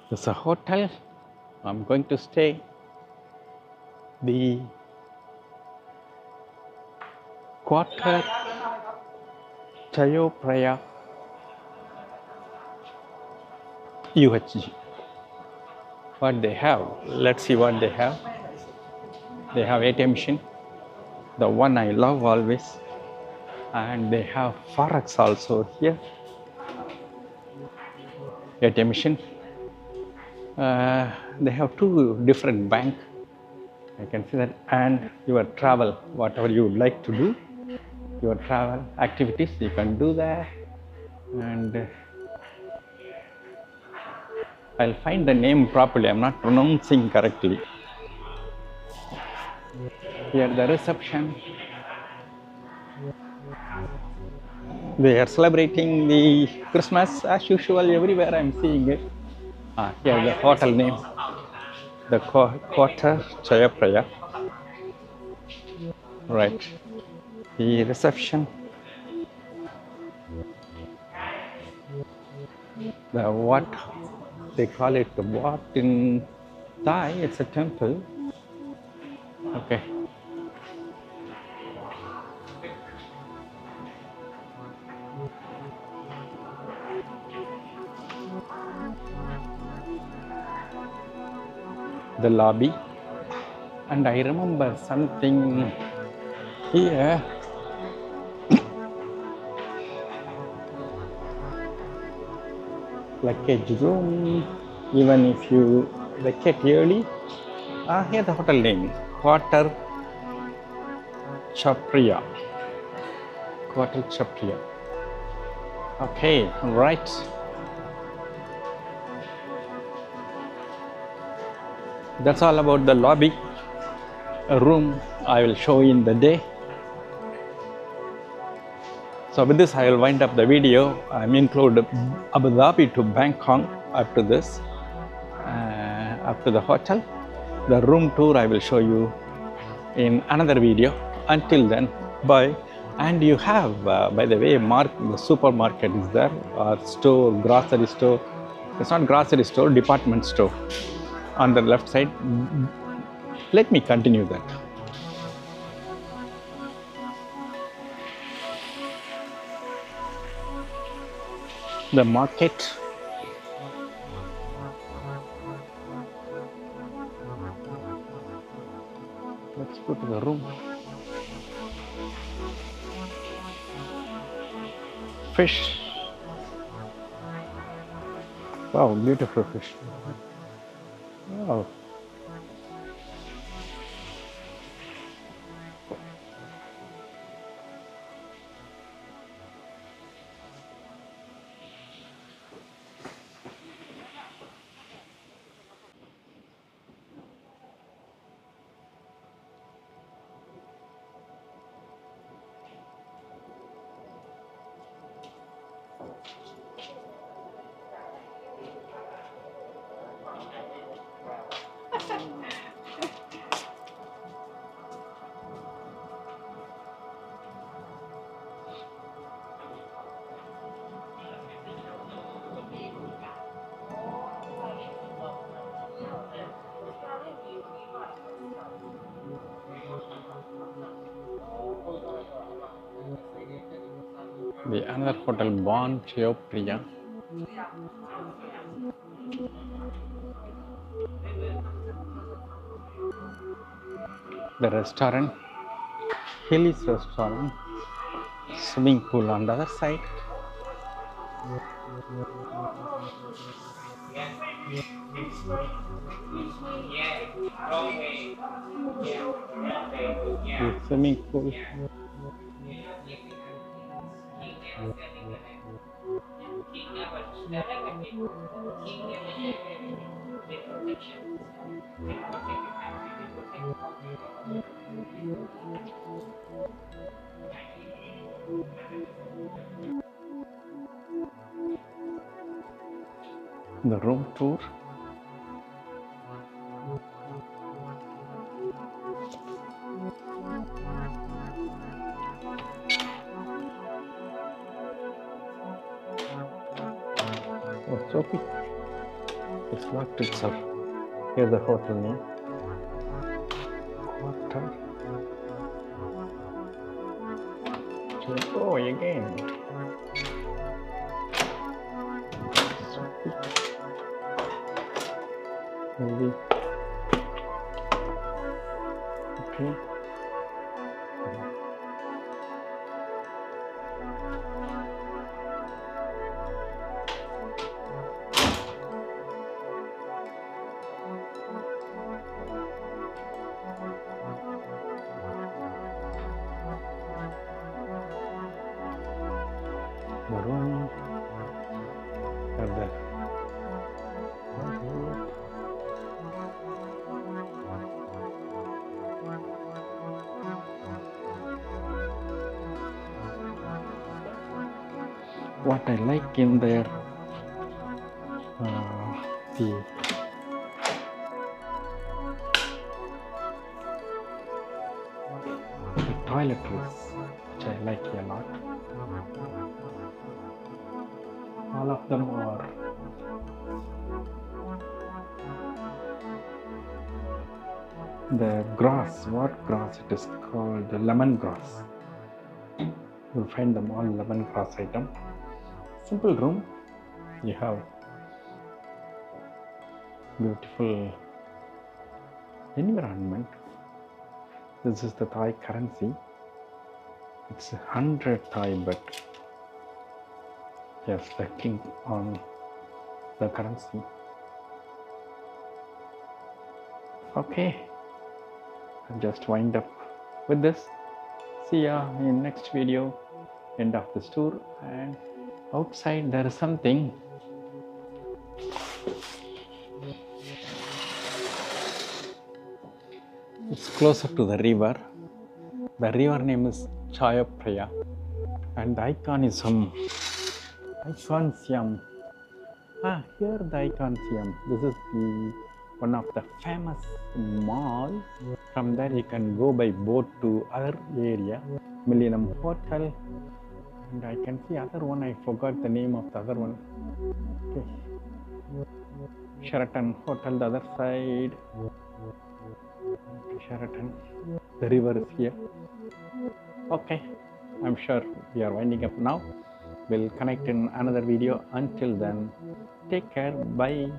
There's a hotel I'm going to stay. The Quarter Chaophraya UHG. What they have? Let's see what they have. They have ATM machine, the one I love always, and they have Forex also here. ATM machine. They have two different bank. I can see that, and your travel, whatever you would like to do, your travel activities, you can do that. And I'll find the name properly. I'm not pronouncing correctly. Here the reception. They are celebrating the Christmas as usual. Everywhere I'm seeing it. Here the hotel name, the Quarter Chaophraya. Right. The reception. The Wat, they call it the Wat in Thai. It's a temple. Okay. The lobby, and I remember something here. Luggage room, even if you vacate early. Here the hotel name, Quarter Chaophraya. Quarter Chaophraya. Okay, right. That's all about the lobby. A room I will show in the day. So with this I will wind up the video. I'm included Abu Dhabi to Bangkok after this, after the hotel. The room tour I will show you in another video. Until then, bye. And you have, by the way, the supermarket is there, or store, grocery store. It's not grocery store, department store. On the left side. Let me continue that. The market. Let's go to the room. Fish. Wow, beautiful fish. Wow. The another hotel, Wat Pho. The restaurant, Hilly's restaurant, swimming pool on the other side. The swimming pool. The room tour. Oh, so big. It's locked itself. Here's the hotel name. Quarter. Oh, again. Maybe. Okay. Arun. Are there? What I like in there, the toiletries, which I like a lot. All of them are the grass. What grass it is called? The lemon grass. You'll find them all lemon grass item. Simple room. You have beautiful environment. This is the Thai currency. It's 100 Thai baht. Yes, the king on the currency. Okay, I'll just wind up with this. See ya in next video. End of this tour. And outside there is something. It's closer to the river. The river name is Chaophraya, and the icon is some ICONSIAM. Here the ICONSIAM. This is one of the famous malls. From there you can go by boat to other area, Millennium Hotel, and I can see other one. I forgot the name of the other one. Okay. Sheraton Hotel, the other side. Sheraton. The river is here. Okay, I'm sure we are winding up now. We'll connect in another video. Until then, take care. Bye.